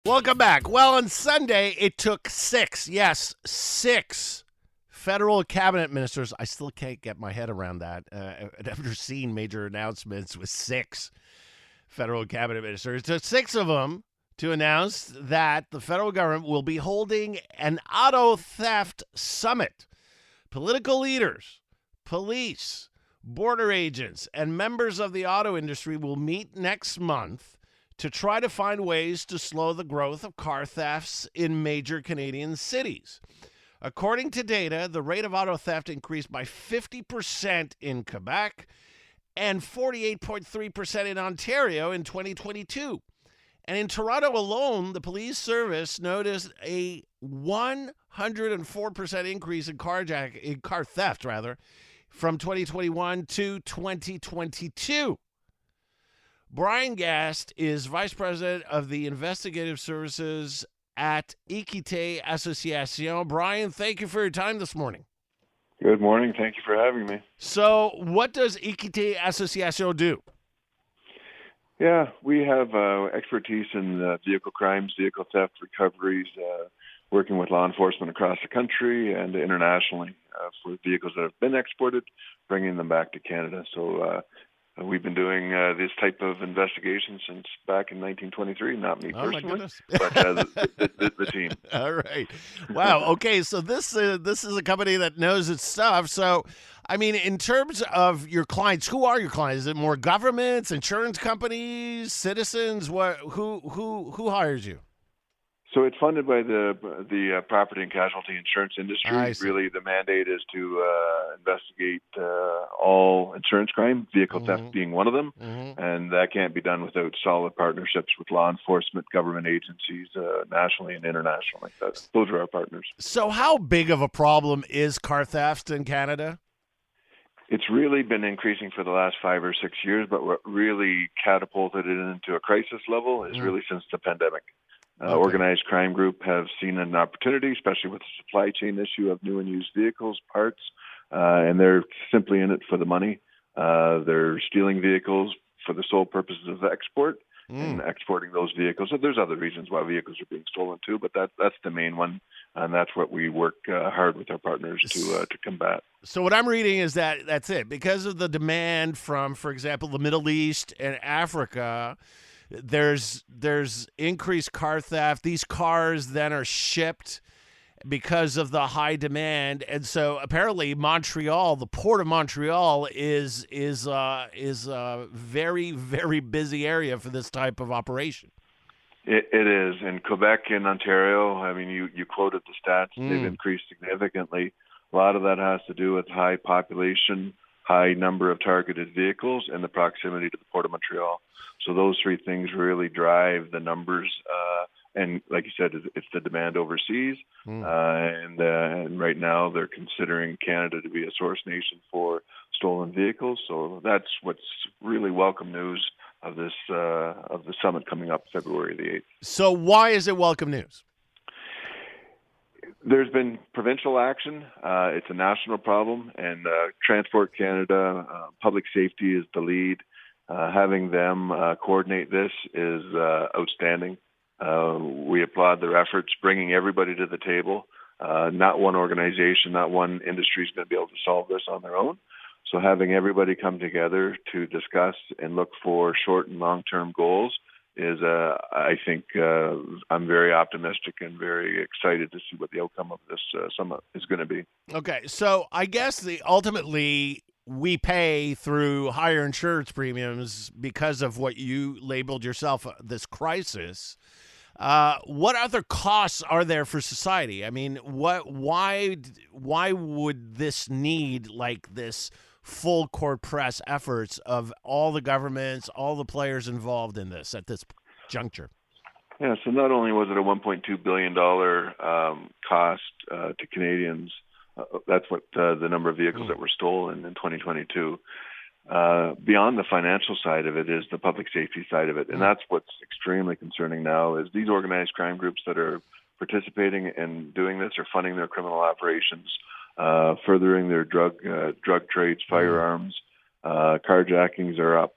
Welcome back. Well, on Sunday, it took six federal cabinet ministers. I still can't get my head around that. I've never seen major announcements with six federal cabinet ministers. It took six of them to announce that the federal government will be holding an auto theft summit. Political leaders, police, border agents, and members of the auto industry will meet next month to try to find ways to slow the growth of car thefts in major Canadian cities. According to data, the rate of auto theft increased by 50% in Quebec and 48.3% in Ontario in 2022. And in Toronto alone, the police service noticed a 104% increase in car theft from 2021 to 2022. Bryan Gast is Vice President of the Investigative Services at Équité Association. Bryan, thank you for your time this morning. Good morning. Thank you for having me. So what does Équité Association do? Yeah, we have expertise in vehicle crimes, vehicle theft recoveries, working with law enforcement across the country and internationally for vehicles that have been exported, bringing them back to Canada. So we've been doing this type of investigation since back in 1923. Not me personally, but the team. All right. Wow. Okay. So this is a company that knows its stuff. So, I mean, in terms of your clients, who are your clients? Is it more governments, insurance companies, citizens? Who hires you? So it's funded by the property and casualty insurance industry. Really, the mandate is to investigate all insurance crime, vehicle theft being one of them, and that can't be done without solid partnerships with law enforcement, government agencies, nationally and internationally. Those are our partners. So how big of a problem is car theft in Canada? It's really been increasing for the last 5 or 6 years, but what really catapulted it into a crisis level is really since the pandemic. Organized crime group have seen an opportunity, especially with the supply chain issue of new and used vehicles, parts, and they're simply in it for the money. They're stealing vehicles for the sole purposes of export and exporting those vehicles. So there's other reasons why vehicles are being stolen too, but that's the main one, and that's what we work hard with our partners to combat. So what I'm reading is that that's it. Because of the demand from, for example, the Middle East and Africa, there's increased car theft. These cars then are shipped because of the high demand, and so apparently Montreal, the port of Montreal, is a very, very busy area for this type of operation. It is. In Quebec and Ontario, I mean, you quoted the stats. They've increased significantly. A lot of that has to do with high population, high number of targeted vehicles, and the proximity to the Port of Montreal. So those three things really drive the numbers. And like you said, it's the demand overseas. And right now they're considering Canada to be a source nation for stolen vehicles. So that's what's really welcome news of this of the summit coming up February the 8th. So why is it welcome news? There's been provincial action. It's a national problem, and Transport Canada, public safety is the lead. Having them coordinate this is outstanding. We applaud their efforts, bringing everybody to the table. Not one organization, not one industry is going to be able to solve this on their own. So having everybody come together to discuss and look for short and long-term goals is, I think, I'm very optimistic and very excited to see what the outcome of this summit is going to be. Okay, so I guess ultimately we pay through higher insurance premiums because of what you labeled yourself this crisis. What other costs are there for society? I mean, why would this need like this full court press efforts of all the governments, all the players involved in this at this juncture? Yeah, so not only was it a $1.2 billion cost to Canadians, that's what the number of vehicles that were stolen in 2022. Beyond the financial side of it is the public safety side of it. And that's what's extremely concerning now is these organized crime groups that are participating in doing this or funding their criminal operations, furthering their drug trades, firearms, carjackings are up.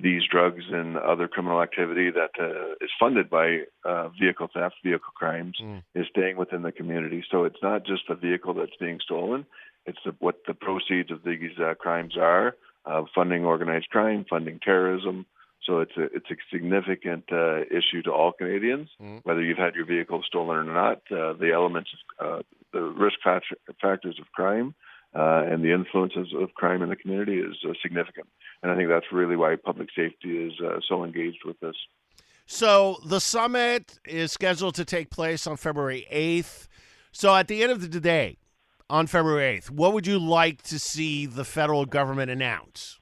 these drugs and other criminal activity that is funded by vehicle theft, vehicle crimes, is staying within the community. So it's not just the vehicle that's being stolen; it's what the proceeds of these crimes are, funding organized crime, funding terrorism. So it's a significant issue to all Canadians, whether you've had your vehicle stolen or not. The elements of the risk factors of crime and the influences of crime in the community is significant. And I think that's really why public safety is so engaged with this. So the summit is scheduled to take place on February 8th. So at the end of the day, on February 8th, what would you like to see the federal government announce?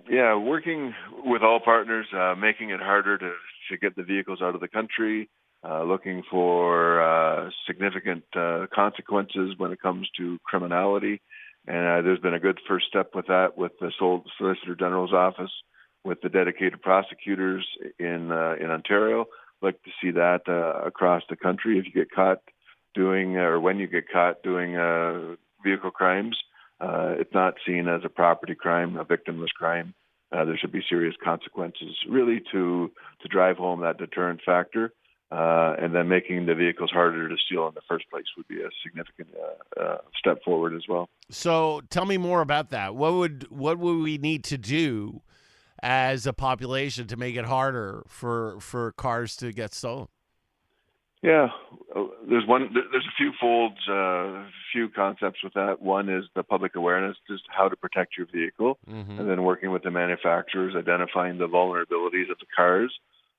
Yeah, working with all partners, making it harder to get the vehicles out of the country, looking for significant consequences when it comes to criminality. And there's been a good first step with that with the Solicitor General's office, with the dedicated prosecutors in Ontario. I'd like to see that across the country. If you get caught doing, or when you get caught doing vehicle crimes, it's not seen as a property crime, a victimless crime. There should be serious consequences, really, to drive home that deterrent factor. And then making the vehicles harder to steal in the first place would be a significant step forward as well. So tell me more about that. What would we need to do as a population to make it harder for cars to get stolen? Yeah, there's a few folds, few concepts with that. One is the public awareness, just how to protect your vehicle, and then working with the manufacturers, identifying the vulnerabilities of the cars.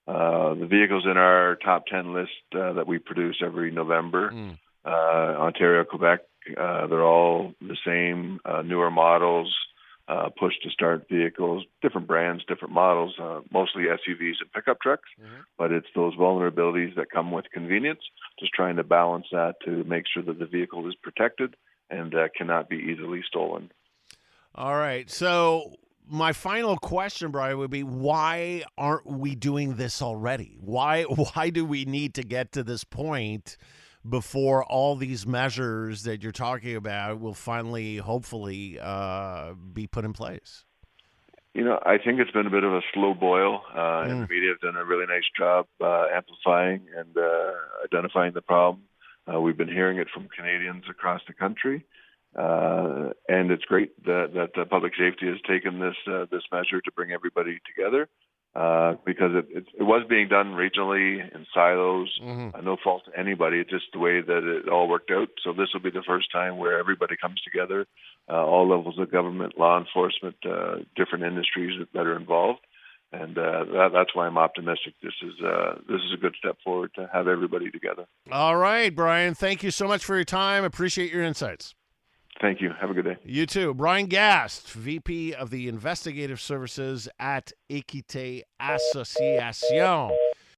The vehicles in our top 10 list that we produce every November, Ontario, Quebec, they're all the same, newer models, push-to-start vehicles, different brands, different models, mostly SUVs and pickup trucks. But it's those vulnerabilities that come with convenience, just trying to balance that to make sure that the vehicle is protected and cannot be easily stolen. All right. So my final question, Bryan, would be, why aren't we doing this already? Why do we need to get to this point before all these measures that you're talking about will finally, hopefully, be put in place? You know, I think it's been a bit of a slow boil, and the media have done a really nice job amplifying and identifying the problem. We've been hearing it from Canadians across the country, and it's great that public safety has taken this measure to bring everybody together. Because it was being done regionally in silos, no fault to anybody, it's just the way that it all worked out. So this will be the first time where everybody comes together, all levels of government, law enforcement, different industries that are involved, and that's why I'm optimistic. This is a good step forward to have everybody together. All right, Bryan, thank you so much for your time. Appreciate your insights. Thank you. Have a good day. You too. Bryan Gast, VP of the Investigative Services at Équité Association.